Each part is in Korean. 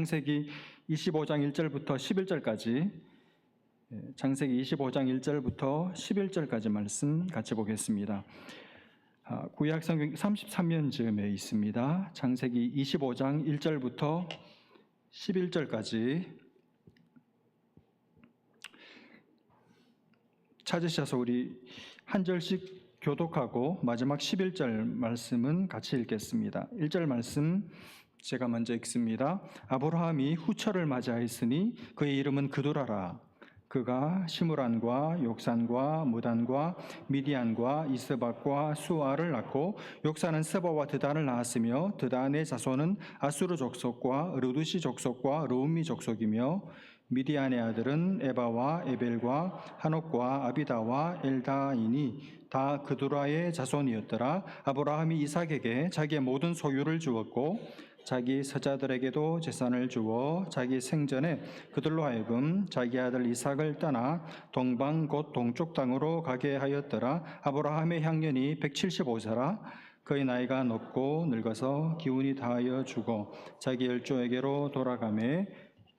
창세기 25장 1절부터 11절까지, 창세기 25장 1절부터 11절까지 말씀 같이 보겠습니다. 구약 성경 33면쯤에 있습니다. 창세기 25장 1절부터 11절까지 찾으셔서 우리 한 절씩 교독하고 마지막 11절 말씀은 같이 읽겠습니다. 1절 말씀 제가 먼저 읽습니다. 아브라함이 후처를 맞이하였으니 그의 이름은 그두라라. 그가 시므란과 욕산과 무단과 미디안과 이스박과 수아를 낳고 욕산은 스바와 드단을 낳았으며 드단의 자손은 아수르 족속과 르두시 족속과 르움미 족속이며 미디안의 아들은 에바와 에벨과 한옥과 아비다와 엘다이니 다 그두라의 자손이었더라. 아브라함이 이삭에게 자기의 모든 소유를 주었고 자기 서자들에게도 재산을 주어 자기 생전에 그들로 하여금 자기 아들 이삭을 떠나 동방 곧 동쪽 땅으로 가게 하였더라. 아브라함의 향년이 175세라. 그의 나이가 높고 늙어서 기운이 다하여 죽어 자기 열조에게로 돌아가매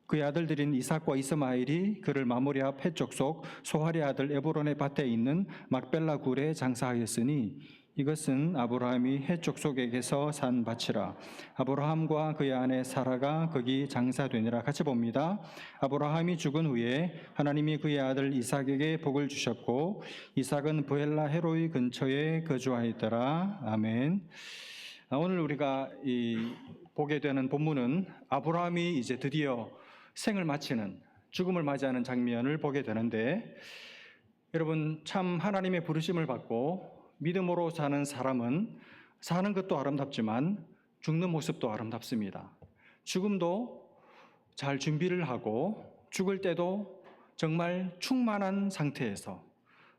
그의 아들들인 이삭과 이스마엘이 그를 마므리 앞 헷족속 소할의 아들 에브론의 밭에 있는 막벨라 굴에 장사하였으니 이것은 아브라함이 헷족속에게서 산 밭이라. 아브라함과 그의 아내 사라가 거기 장사되니라. 같이 봅니다. 아브라함이 죽은 후에 하나님이 그의 아들 이삭에게 복을 주셨고 이삭은 브엘라 헤로이 근처에 거주하였더라. 아멘. 오늘 우리가 보게 되는 본문은 아브라함이 이제 드디어 생을 마치는, 죽음을 맞이하는 장면을 보게 되는데, 여러분 참 하나님의 부르심을 받고 믿음으로 사는 사람은 사는 것도 아름답지만 죽는 모습도 아름답습니다. 죽음도 잘 준비를 하고 죽을 때도 정말 충만한 상태에서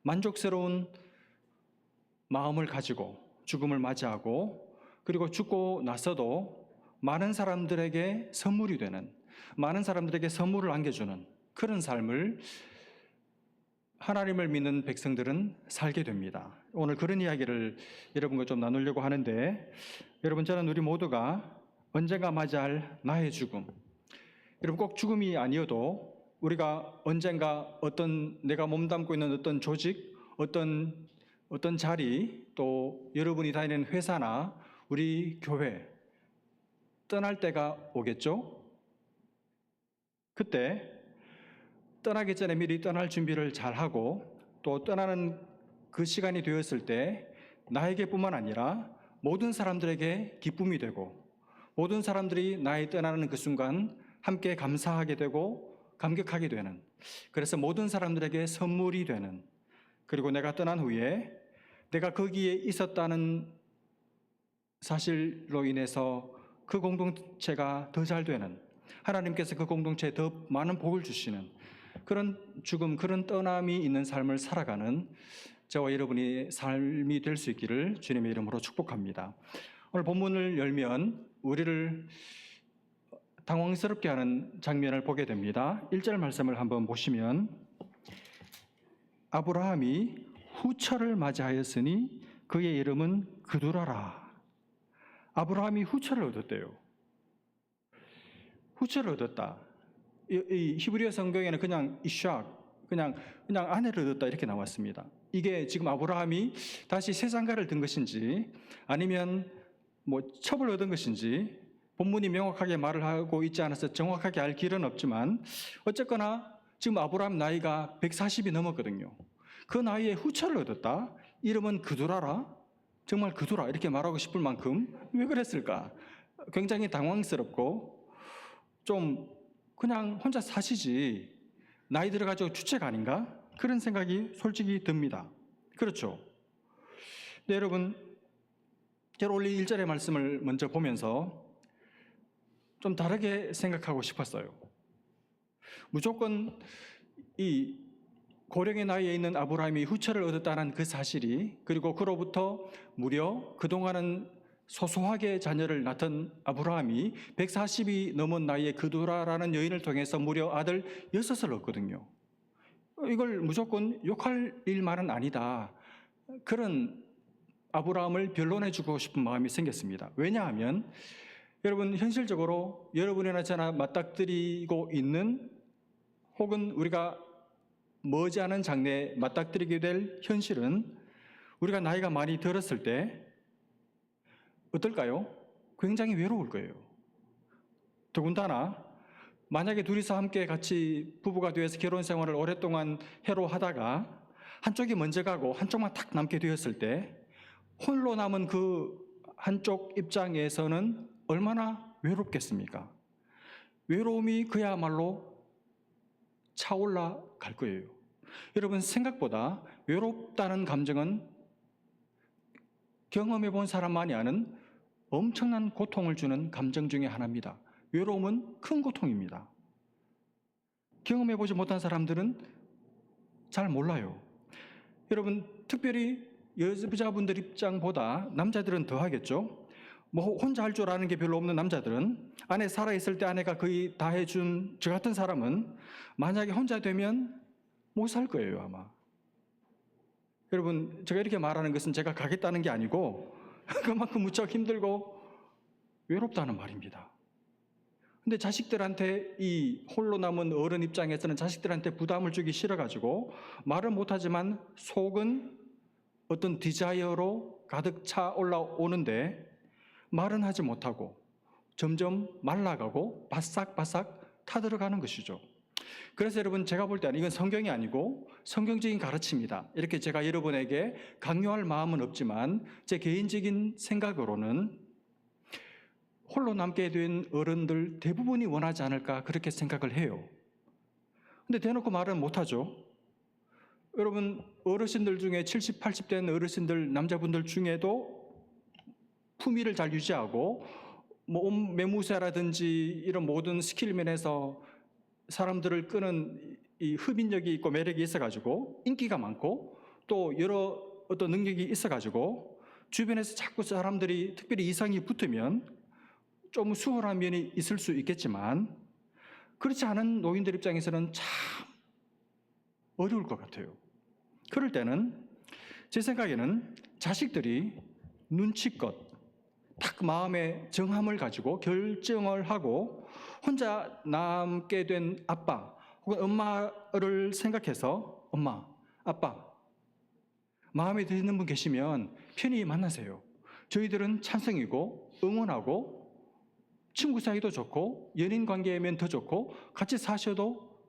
만족스러운 마음을 가지고 죽음을 맞이하고, 그리고 죽고 나서도 많은 사람들에게 선물이 되는, 많은 사람들에게 선물을 안겨주는 그런 삶을 하나님을 믿는 백성들은 살게 됩니다. 오늘 그런 이야기를 여러분과 좀 나누려고 하는데, 여러분 저는 우리 모두가 언젠가 맞이할 나의 죽음, 여러분 꼭 죽음이 아니어도 우리가 언젠가 어떤 내가 몸담고 있는 어떤 조직, 어떤 자리, 또 여러분이 다니는 회사나 우리 교회 떠날 때가 오겠죠? 그때 떠나기 전에 미리 떠날 준비를 잘하고 또 떠나는 그 시간이 되었을 때 나에게뿐만 아니라 모든 사람들에게 기쁨이 되고 모든 사람들이 나의 떠나는 그 순간 함께 감사하게 되고 감격하게 되는, 그래서 모든 사람들에게 선물이 되는, 그리고 내가 떠난 후에 내가 거기에 있었다는 사실로 인해서 그 공동체가 더 잘 되는, 하나님께서 그 공동체에 더 많은 복을 주시는 그런 죽음, 그런 떠남이 있는 삶을 살아가는 저와 여러분이 삶이 될 수 있기를 주님의 이름으로 축복합니다. 오늘 본문을 열면 우리를 당황스럽게 하는 장면을 보게 됩니다. 1절 말씀을 한번 보시면 아브라함이 후처를 맞이하였으니 그의 이름은 그두라라. 아브라함이 후처를 얻었대요. 후처를 얻었다. 이 히브리어 성경에는 그냥 이샥, 그냥 아내를 얻었다 이렇게 나왔습니다. 이게 지금 아브라함이 다시 새 장가를 든 것인지 아니면 첩을 얻은 것인지 본문이 명확하게 말을 하고 있지 않아서 정확하게 알 길은 없지만, 어쨌거나 지금 아브라함 나이가 140이 넘었거든요. 그 나이에 후처를 얻었다. 이름은 그두라라. 정말 그두라 이렇게 말하고 싶을 만큼 왜 그랬을까? 굉장히 당황스럽고 좀 그냥 혼자 사시지 나이 들어가지고 주책 아닌가? 그런 생각이 솔직히 듭니다. 그렇죠? 네, 여러분, 제가 원래 1절의 말씀을 먼저 보면서 좀 다르게 생각하고 싶었어요. 무조건 이 고령의 나이에 있는 아브라함이 후처를 얻었다는 그 사실이, 그리고 그로부터 무려 그동안은 소소하게 자녀를 낳던 아브라함이 140이 넘은 나이에 그두라라는 여인을 통해서 무려 아들 6을 얻거든요. 이걸 무조건 욕할 일만은 아니다. 그런 아브라함을 변론해 주고 싶은 마음이 생겼습니다. 왜냐하면 여러분, 현실적으로 여러분이나 저나 맞닥뜨리고 있는, 혹은 우리가 머지않은 장래에 맞닥뜨리게 될 현실은, 우리가 나이가 많이 들었을 때 어떨까요? 굉장히 외로울 거예요. 더군다나 만약에 둘이서 함께 같이 부부가 되어서 결혼 생활을 오랫동안 해로 하다가 한쪽이 먼저 가고 한쪽만 탁 남게 되었을 때 홀로 남은 그 한쪽 입장에서는 얼마나 외롭겠습니까? 외로움이 그야말로 차올라 갈 거예요. 여러분, 생각보다 외롭다는 감정은 경험해 본 사람만이 아는 엄청난 고통을 주는 감정 중에 하나입니다. 외로움은 큰 고통입니다. 경험해 보지 못한 사람들은 잘 몰라요. 여러분, 특별히 여자분들 입장보다 남자들은 더 하겠죠. 뭐 혼자 할 줄 아는 게 별로 없는 남자들은, 아내 살아있을 때 아내가 거의 다 해준 저 같은 사람은 만약에 혼자 되면 못 살 거예요, 아마. 여러분, 제가 이렇게 말하는 것은 제가 가겠다는 게 아니고 그만큼 무척 힘들고 외롭다는 말입니다. 근데 자식들한테, 이 홀로 남은 어른 입장에서는 자식들한테 부담을 주기 싫어가지고 말은 못하지만 속은 어떤 디자이어로 가득 차 올라오는데 말은 하지 못하고 점점 말라가고 바싹바싹 타들어가는 것이죠. 그래서 여러분, 제가 볼 때는 이건 성경이 아니고 성경적인 가르침이다, 이렇게 제가 여러분에게 강요할 마음은 없지만 제 개인적인 생각으로는 홀로 남게 된 어른들 대부분이 원하지 않을까, 그렇게 생각을 해요. 근데 대놓고 말은 못하죠. 여러분, 어르신들 중에 70, 80 된 어르신들, 남자분들 중에도 품위를 잘 유지하고 뭐 매무새라든지 이런 모든 스킬 면에서 사람들을 끄는 이 흡인력이 있고 매력이 있어가지고 인기가 많고 또 여러 어떤 능력이 있어가지고 주변에서 자꾸 사람들이, 특별히 이성이 붙으면 좀 수월한 면이 있을 수 있겠지만 그렇지 않은 노인들 입장에서는 참 어려울 것 같아요. 그럴 때는 제 생각에는 자식들이 눈치껏 딱 마음의 정함을 가지고 결정을 하고 혼자 남게 된 아빠 혹은 엄마를 생각해서, 엄마, 아빠, 마음에 드는 분 계시면 편히 만나세요. 저희들은 찬성이고 응원하고 친구 사이도 좋고 연인 관계면 더 좋고 같이 사셔도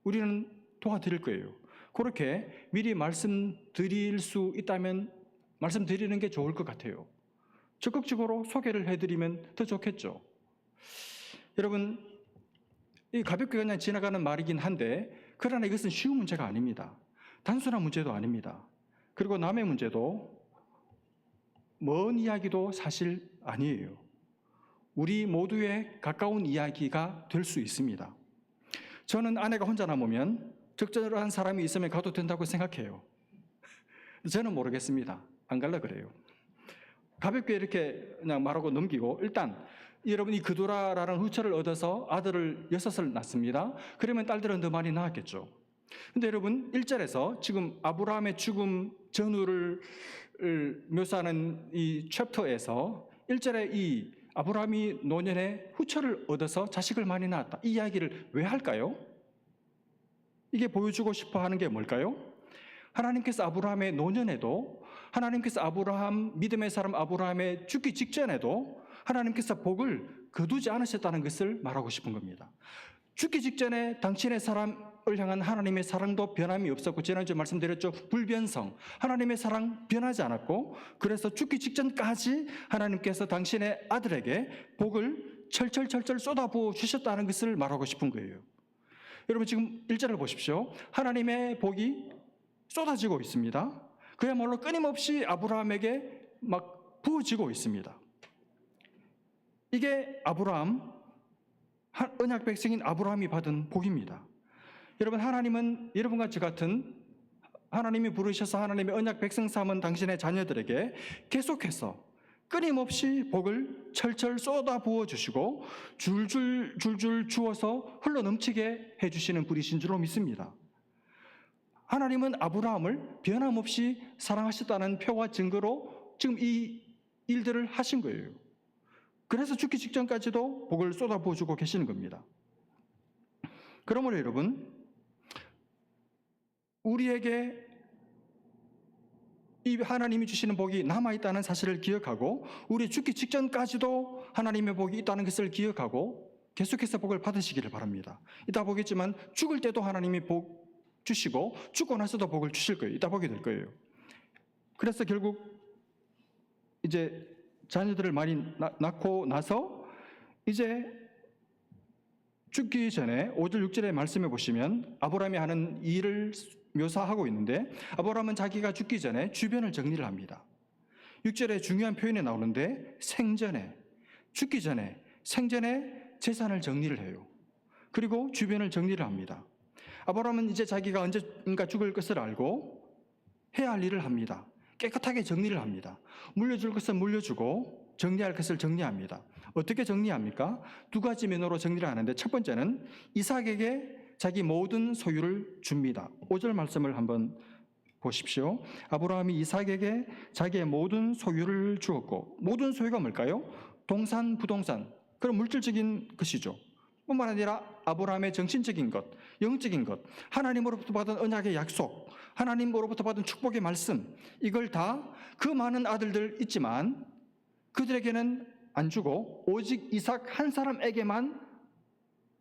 우리는 도와드릴 거예요. 그렇게 미리 말씀드릴 수 있다면 말씀드리는 게 좋을 것 같아요. 적극적으로 소개를 해드리면 더 좋겠죠. 여러분, 이 가볍게 그냥 지나가는 말이긴 한데, 그러나 이것은 쉬운 문제가 아닙니다. 단순한 문제도 아닙니다. 그리고 남의 문제도, 먼 이야기도 사실 아니에요. 우리 모두의 가까운 이야기가 될 수 있습니다. 저는 아내가 혼자 남으면 적절한 사람이 있으면 가도 된다고 생각해요. 저는 모르겠습니다. 안 갈라 그래요. 가볍게 이렇게 그냥 말하고 넘기고, 일단 여러분이 그도라라는 후처를 얻어서 아들을 6을 낳습니다. 그러면 딸들은 더 많이 낳았겠죠. 근데 여러분, 1절에서 지금 아브라함의 죽음 전후를 묘사하는 이 챕터에서 1절에 이 아브라함이 노년에 후처를 얻어서 자식을 많이 낳았다, 이 이야기를 왜 할까요? 이게 보여주고 싶어 하는 게 뭘까요? 하나님께서 아브라함의 노년에도, 하나님께서 아브라함, 믿음의 사람 아브라함의 죽기 직전에도 하나님께서 복을 거두지 않으셨다는 것을 말하고 싶은 겁니다. 죽기 직전에 당신의 사람을 향한 하나님의 사랑도 변함이 없었고, 지난주에 말씀드렸죠, 불변성, 하나님의 사랑 변하지 않았고, 그래서 죽기 직전까지 하나님께서 당신의 아들에게 복을 철철철철 쏟아부어 주셨다는 것을 말하고 싶은 거예요. 여러분, 지금 1절을 보십시오. 하나님의 복이 쏟아지고 있습니다. 그야말로 끊임없이 아브라함에게 막 부어지고 있습니다. 이게 아브라함, 언약 백성인 아브라함이 받은 복입니다. 여러분, 하나님은 여러분과 저 같은, 하나님이 부르셔서 하나님의 언약 백성 삼은 당신의 자녀들에게 계속해서 끊임없이 복을 철철 쏟아 부어 주시고 줄줄 주어서 흘러 넘치게 해주시는 분이신 줄로 믿습니다. 하나님은 아브라함을 변함없이 사랑하셨다는 표와 증거로 지금 이 일들을 하신 거예요. 그래서 죽기 직전까지도 복을 쏟아부어주고 계시는 겁니다. 그러므로 여러분, 우리에게 이 하나님이 주시는 복이 남아있다는 사실을 기억하고 우리 죽기 직전까지도 하나님의 복이 있다는 것을 기억하고 계속해서 복을 받으시기를 바랍니다. 이따 보겠지만 죽을 때도 하나님이 복 주시고 죽고 나서도 복을 주실 거예요. 이따 보게 될 거예요. 그래서 결국 이제 자녀들을 많이 낳고 나서 이제 죽기 전에 5절 6절의 말씀에 보시면 아브라함이 하는 일을 묘사하고 있는데, 아브라함은 자기가 죽기 전에 주변을 정리를 합니다. 6절에 중요한 표현이 나오는데 생전에, 죽기 전에 생전에 재산을 정리를 해요. 그리고 주변을 정리를 합니다. 아브라함은 이제 자기가 언젠가 죽을 것을 알고 해야 할 일을 합니다. 깨끗하게 정리를 합니다. 물려줄 것은 물려주고 정리할 것을 정리합니다. 어떻게 정리합니까? 두 가지 면으로 정리를 하는데, 첫 번째는 이삭에게 자기 모든 소유를 줍니다. 5절 말씀을 한번 보십시오. 아브라함이 이삭에게 자기의 모든 소유를 주었고, 모든 소유가 뭘까요? 동산, 부동산, 그런 물질적인 것이죠. 뿐만 아니라 아브라함의 정신적인 것, 영적인 것, 하나님으로부터 받은 언약의 약속, 하나님으로부터 받은 축복의 말씀, 이걸 다 그 많은 아들들 있지만 그들에게는 안 주고 오직 이삭 한 사람에게만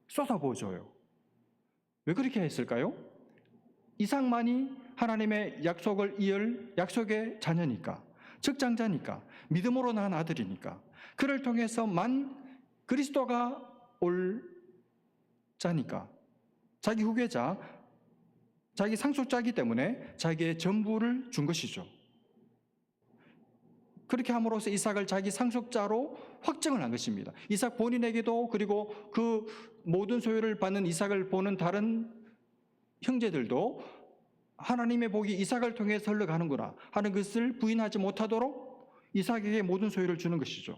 쏟아부어줘요. 왜 그렇게 했을까요? 이삭만이 하나님의 약속을 이을 약속의 자녀니까, 적장자니까, 믿음으로 낳은 아들이니까, 그를 통해서만 그리스도가 올 자니까, 자기 후계자, 자기 상속자이기 때문에 자기의 전부를 준 것이죠. 그렇게 함으로써 이삭을 자기 상속자로 확정을 한 것입니다. 이삭 본인에게도, 그리고 그 모든 소유를 받는 이삭을 보는 다른 형제들도 하나님의 복이 이삭을 통해서 흘러가는구나 하는 것을 부인하지 못하도록 이삭에게 모든 소유를 주는 것이죠.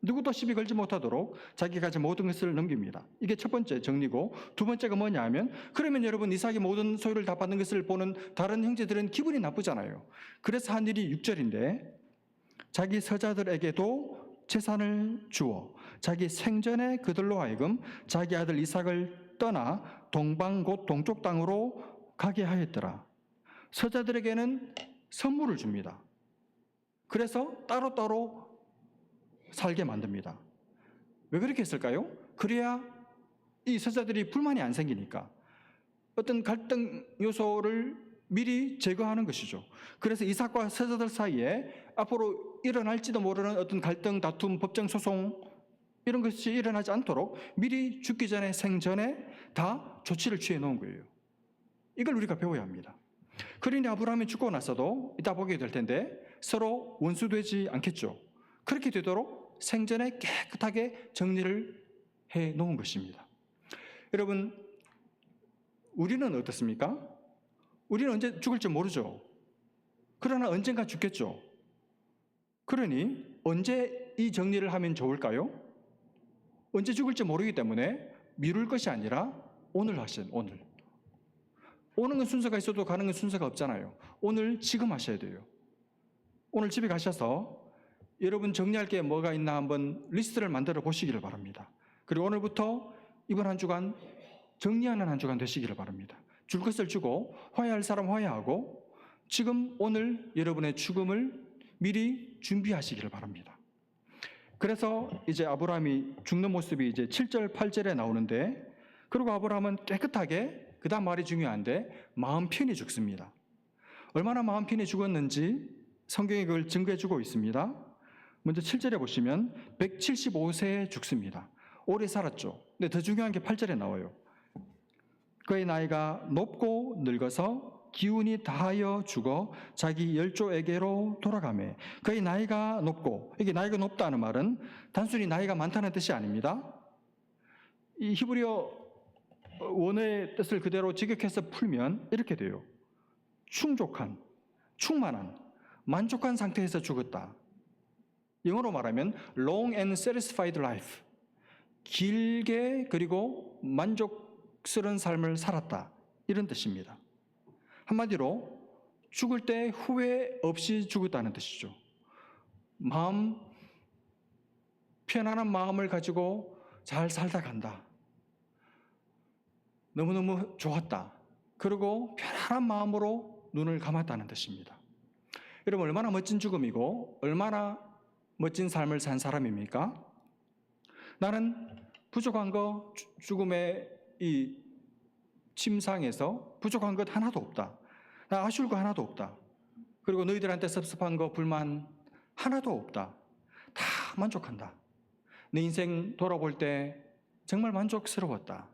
누구도 시비 걸지 못하도록 자기가 가진 모든 것을 넘깁니다. 이게 첫 번째 정리고, 두 번째가 뭐냐 하면, 그러면 여러분 이삭이 모든 소유를 다 받는 것을 보는 다른 형제들은 기분이 나쁘잖아요. 그래서 한 일이 6절인데, 자기 서자들에게도 재산을 주어 자기 생전에 그들로 하여금 자기 아들 이삭을 떠나 동방 곧 동쪽 땅으로 가게 하였더라. 서자들에게는 선물을 줍니다. 그래서 따로따로 살게 만듭니다. 왜 그렇게 했을까요? 그래야 이 서자들이 불만이 안 생기니까, 어떤 갈등 요소를 미리 제거하는 것이죠. 그래서 이삭과 서자들 사이에 앞으로 일어날지도 모르는 어떤 갈등, 다툼, 법정 소송 이런 것이 일어나지 않도록 미리 죽기 전에, 생전에 다 조치를 취해 놓은 거예요. 이걸 우리가 배워야 합니다. 그러니 아브라함이 죽고 나서도 이따 보게 될 텐데 서로 원수되지 않겠죠. 그렇게 되도록 생전에 깨끗하게 정리를 해 놓은 것입니다. 여러분, 우리는 어떻습니까? 우리는 언제 죽을지 모르죠. 그러나 언젠가 죽겠죠. 그러니 언제 이 정리를 하면 좋을까요? 언제 죽을지 모르기 때문에 미룰 것이 아니라 오늘 하셔야 돼요. 오늘. 오는 건 순서가 있어도 가는 건 순서가 없잖아요. 오늘 지금 하셔야 돼요. 오늘 집에 가셔서 여러분 정리할 게 뭐가 있나 한번 리스트를 만들어 보시기를 바랍니다. 그리고 오늘부터 이번 한 주간 정리하는 한 주간 되시기를 바랍니다. 줄 것을 주고 화해할 사람 화해하고, 지금 오늘 여러분의 죽음을 미리 준비하시기를 바랍니다. 그래서 이제 아브라함이 죽는 모습이 이제 7절 8절에 나오는데, 그리고 아브라함은 깨끗하게, 그 다음 말이 중요한데, 마음 편히 죽습니다. 얼마나 마음 편히 죽었는지 성경이 그걸 증거해 주고 있습니다. 먼저 7절에 보시면 175세에 죽습니다. 오래 살았죠. 근데 더 중요한 게 8절에 나와요. 그의 나이가 높고 늙어서 기운이 다하여 죽어 자기 열조에게로 돌아가매. 그의 나이가 높고, 이게 나이가 높다는 말은 단순히 나이가 많다는 뜻이 아닙니다. 이 히브리어 원어의 뜻을 그대로 직역해서 풀면 이렇게 돼요. 충족한, 충만한, 만족한 상태에서 죽었다. 영어로 말하면 long and satisfied life, 길게 그리고 만족스러운 삶을 살았다, 이런 뜻입니다. 한마디로 죽을 때 후회 없이 죽었다는 뜻이죠. 마음 편안한 마음을 가지고 잘 살다 간다. 너무너무 좋았다. 그리고 편안한 마음으로 눈을 감았다는 뜻입니다. 여러분, 얼마나 멋진 죽음이고 얼마나 멋진 삶을 산 사람입니까? 나는 부족한 거, 죽음의 이 침상에서 부족한 것 하나도 없다. 나 아쉬울 거 하나도 없다. 그리고 너희들한테 섭섭한 거, 불만 하나도 없다. 다 만족한다. 내 인생 돌아볼 때 정말 만족스러웠다.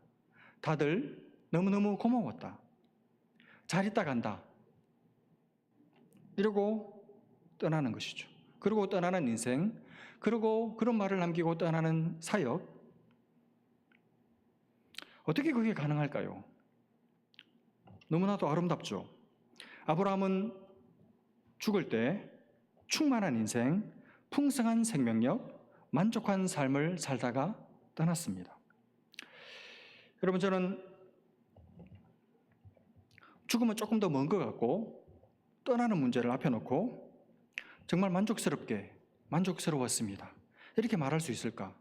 다들 너무너무 고마웠다. 잘 있다 간다. 이러고 떠나는 것이죠. 그리고 떠나는 인생, 그리고 그런 말을 남기고 떠나는 사역. 어떻게 그게 가능할까요? 너무나도 아름답죠. 아브라함은 죽을 때 충만한 인생, 풍성한 생명력, 만족한 삶을 살다가 떠났습니다. 여러분, 저는 죽음은 조금 더 먼 것 같고 떠나는 문제를 앞에 놓고 정말 만족스러웠습니다. 이렇게 말할 수 있을까?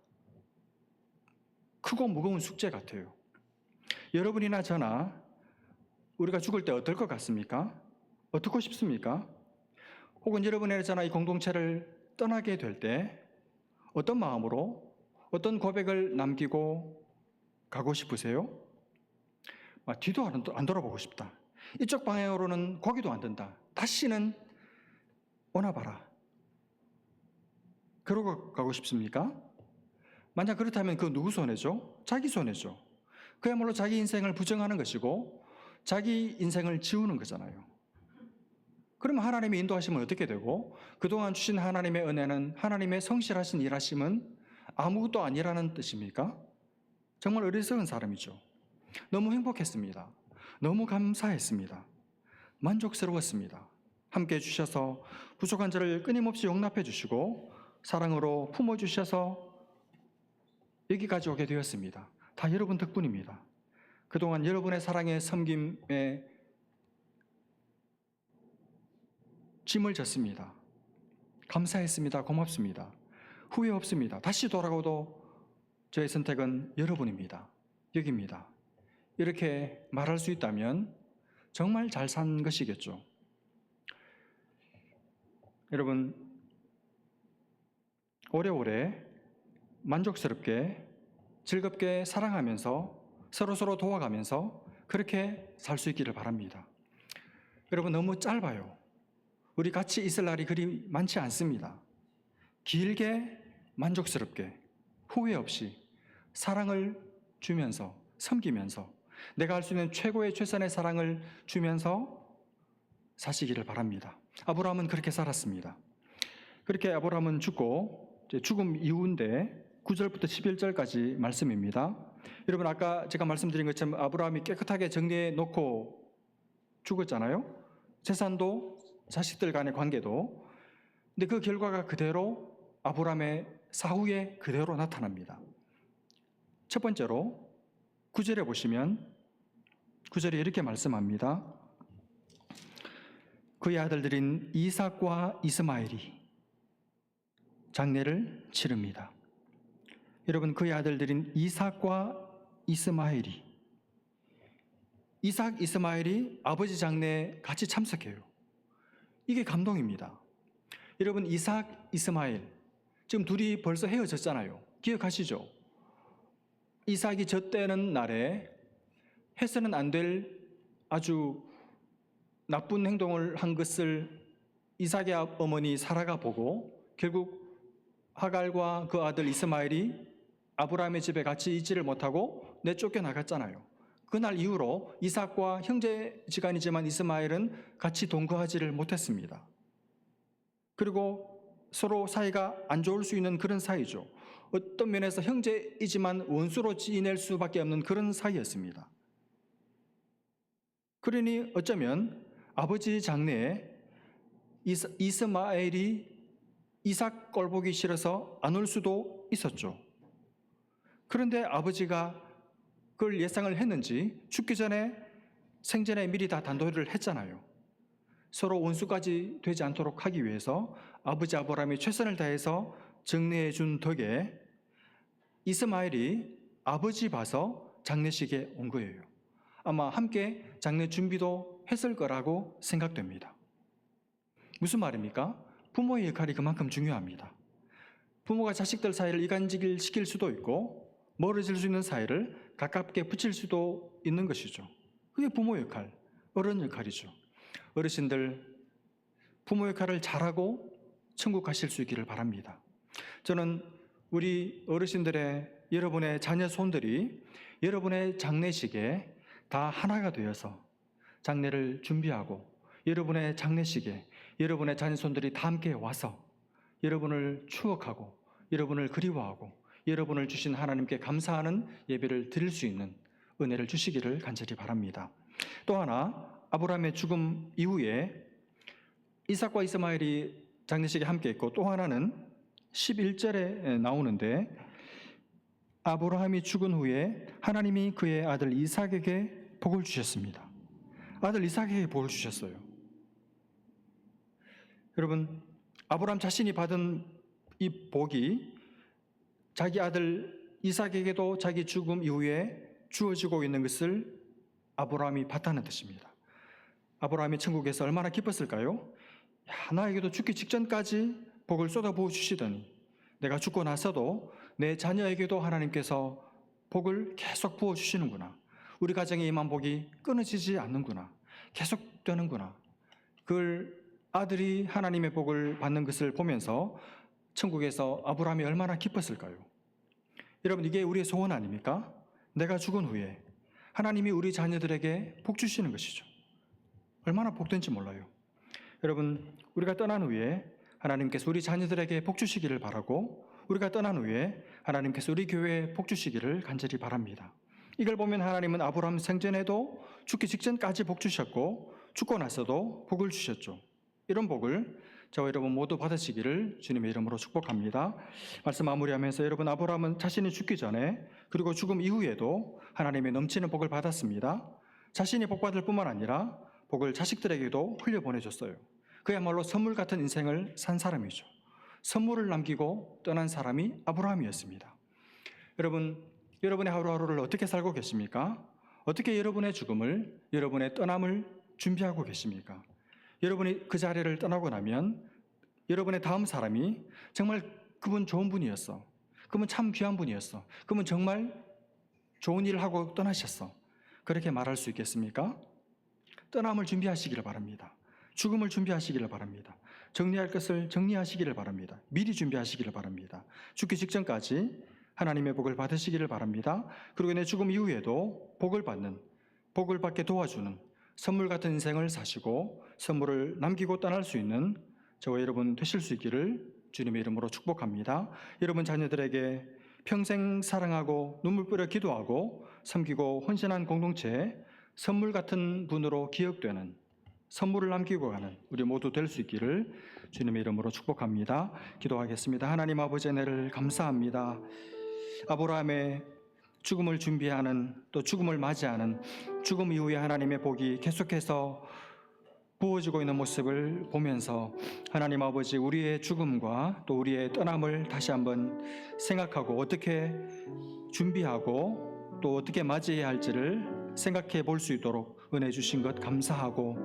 크고 무거운 숙제 같아요. 여러분이나 저나 우리가 죽을 때 어떨 것 같습니까? 어떻고 싶습니까? 혹은 여러분이나 저나 이 공동체를 떠나게 될 때 어떤 마음으로, 어떤 고백을 남기고 가고 싶으세요? 뒤도 안 돌아보고 싶다. 이쪽 방향으로는 고개도 안 든다. 다시는 오나 봐라. 그러고 가고 싶습니까? 만약 그렇다면 그 누구 손해죠? 자기 손해죠. 그야말로 자기 인생을 부정하는 것이고 자기 인생을 지우는 거잖아요. 그러면 하나님의 인도하심은 어떻게 되고 그동안 주신 하나님의 은혜는, 하나님의 성실하신 일하심은 아무것도 아니라는 뜻입니까? 정말 어리석은 사람이죠. 너무 행복했습니다. 너무 감사했습니다. 만족스러웠습니다. 함께 해주셔서 부족한 저를 끊임없이 용납해 주시고 사랑으로 품어주셔서 여기까지 오게 되었습니다. 다 여러분 덕분입니다. 그동안 여러분의 사랑에, 섬김에 짐을 졌습니다. 감사했습니다. 고맙습니다. 후회 없습니다. 다시 돌아가도 저의 선택은 여러분입니다. 여기입니다. 이렇게 말할 수 있다면 정말 잘 산 것이겠죠. 여러분, 오래오래 만족스럽게 즐겁게 사랑하면서 서로서로 도와가면서 그렇게 살 수 있기를 바랍니다. 여러분, 너무 짧아요. 우리 같이 있을 날이 그리 많지 않습니다. 길게 만족스럽게 후회 없이 사랑을 주면서 섬기면서 내가 할 수 있는 최고의 최선의 사랑을 주면서 사시기를 바랍니다. 아브라함은 그렇게 살았습니다. 그렇게 아브라함은 죽고 죽음 이후인데 9절부터 11절까지 말씀입니다. 여러분, 아까 제가 말씀드린 것처럼 아브라함이 깨끗하게 정리해 놓고 죽었잖아요. 재산도 자식들 간의 관계도. 근데 그 결과가 그대로 아브라함의 사후에 그대로 나타납니다. 첫 번째로 9절에 보시면 9절에 이렇게 말씀합니다. 그의 아들들인 이삭과 이스마엘이 장례를 치릅니다. 여러분, 그의 아들들인 이삭과 이스마엘이, 이삭, 이스마엘이 아버지 장례에 같이 참석해요. 이게 감동입니다. 여러분, 이삭, 이스마엘 지금 둘이 벌써 헤어졌잖아요. 기억하시죠? 이삭이 젖대는 날에 해서는 안 될 아주 나쁜 행동을 한 것을 이삭의 어머니 사라가 보고 결국 하갈과 그 아들 이스마엘이 아브라함의 집에 같이 있지를 못하고 내쫓겨 나갔잖아요. 그날 이후로 이삭과 형제지간이지만 이스마엘은 같이 동거하지를 못했습니다. 그리고 서로 사이가 안 좋을 수 있는 그런 사이죠. 어떤 면에서 형제이지만 원수로 지낼 수밖에 없는 그런 사이였습니다. 그러니 어쩌면 아버지 장래에 이스마엘이 이삭 꼴 보기 싫어서 안 올 수도 있었죠. 그런데 아버지가 그걸 예상을 했는지 죽기 전에 생전에 미리 다 단도리를 했잖아요. 서로 원수까지 되지 않도록 하기 위해서 아버지 아브라함이 최선을 다해서 정리해 준 덕에 이스마엘이 아버지 봐서 장례식에 온 거예요. 아마 함께 장례 준비도 했을 거라고 생각됩니다. 무슨 말입니까? 부모의 역할이 그만큼 중요합니다. 부모가 자식들 사이를 이간질 시킬 수도 있고 멀어질 수 있는 사이를 가깝게 붙일 수도 있는 것이죠. 그게 부모 역할, 어른 역할이죠. 어르신들 부모 역할을 잘하고 천국 가실 수 있기를 바랍니다. 저는 우리 어르신들의 여러분의 자녀 손들이 여러분의 장례식에 다 하나가 되어서 장례를 준비하고 여러분의 장례식에 여러분의 자녀 손들이 다 함께 와서 여러분을 추억하고 여러분을 그리워하고 여러분을 주신 하나님께 감사하는 예배를 드릴 수 있는 은혜를 주시기를 간절히 바랍니다. 또 하나, 아브라함의 죽음 이후에 이삭과 이스마엘이 장례식에 함께 있고, 또 하나는 11절에 나오는데 아브라함이 죽은 후에 하나님이 그의 아들 이삭에게 복을 주셨습니다. 아들 이삭에게 복을 주셨어요. 여러분, 아브라함 자신이 받은 이 복이 자기 아들 이삭에게도 자기 죽음 이후에 주어지고 있는 것을 아브라함이 봤다는 뜻입니다. 아브라함이 천국에서 얼마나 기뻤을까요? 나에게도 죽기 직전까지 복을 쏟아부어 주시더니 내가 죽고 나서도 내 자녀에게도 하나님께서 복을 계속 부어 주시는구나. 우리 가정에 임한 복이 끊어지지 않는구나. 계속되는구나. 그걸 아들이 하나님의 복을 받는 것을 보면서 천국에서 아브라함이 얼마나 기뻤을까요? 여러분, 이게 우리의 소원 아닙니까? 내가 죽은 후에 하나님이 우리 자녀들에게 복 주시는 것이죠. 얼마나 복된지 몰라요. 여러분, 우리가 떠난 후에 하나님께서 우리 자녀들에게 복 주시기를 바라고, 우리가 떠난 후에 하나님께서 우리 교회에 복 주시기를 간절히 바랍니다. 이걸 보면 하나님은 아브라함 생전에도 죽기 직전까지 복 주셨고 죽고 나서도 복을 주셨죠. 이런 복을 저와 여러분 모두 받으시기를 주님의 이름으로 축복합니다. 말씀 마무리하면서, 여러분, 아브라함은 자신이 죽기 전에 그리고 죽음 이후에도 하나님의 넘치는 복을 받았습니다. 자신이 복받을 뿐만 아니라 복을 자식들에게도 흘려보내줬어요. 그야말로 선물 같은 인생을 산 사람이죠. 선물을 남기고 떠난 사람이 아브라함이었습니다. 여러분, 여러분의 하루하루를 어떻게 살고 계십니까? 어떻게 여러분의 죽음을, 여러분의 떠남을 준비하고 계십니까? 여러분이 그 자리를 떠나고 나면 여러분의 다음 사람이 정말 그분 좋은 분이었어. 그분 참 귀한 분이었어. 그분 정말 좋은 일을 하고 떠나셨어. 그렇게 말할 수 있겠습니까? 떠남을 준비하시기를 바랍니다. 죽음을 준비하시기를 바랍니다. 정리할 것을 정리하시기를 바랍니다. 미리 준비하시기를 바랍니다. 죽기 직전까지 하나님의 복을 받으시기를 바랍니다. 그리고 내 죽음 이후에도 복을 받게 도와주는 선물 같은 인생을 사시고 선물을 남기고 떠날 수 있는 저와 여러분 되실 수 있기를 주님의 이름으로 축복합니다. 여러분 자녀들에게 평생 사랑하고 눈물 뿌려 기도하고 섬기고 헌신한 공동체에 선물 같은 분으로 기억되는, 선물을 남기고 가는 우리 모두 될 수 있기를 주님의 이름으로 축복합니다. 기도하겠습니다. 하나님 아버지, 은혜를 감사합니다. 아브라함의 죽음을 준비하는, 또 죽음을 맞이하는, 죽음 이후에 하나님의 복이 계속해서 부어지고 있는 모습을 보면서 하나님 아버지, 우리의 죽음과 또 우리의 떠남을 다시 한번 생각하고 어떻게 준비하고 또 어떻게 맞이해야 할지를 생각해 볼 수 있도록 은혜 주신 것 감사하고,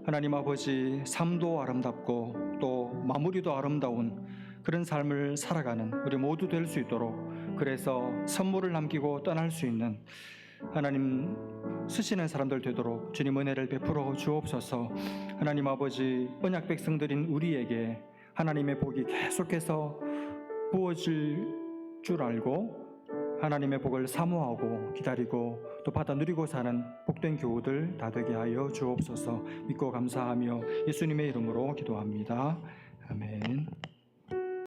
하나님 아버지, 삶도 아름답고 또 마무리도 아름다운 그런 삶을 살아가는 우리 모두 될 수 있도록, 그래서 선물을 남기고 떠날 수 있는 하나님 쓰시는 사람들 되도록 주님 은혜를 베풀어 주옵소서. 하나님 아버지, 언약 백성들인 우리에게 하나님의 복이 계속해서 부어질 줄 알고 하나님의 복을 사모하고 기다리고 또 받아 누리고 사는 복된 교우들 다 되게 하여 주옵소서. 믿고 감사하며 예수님의 이름으로 기도합니다. 아멘.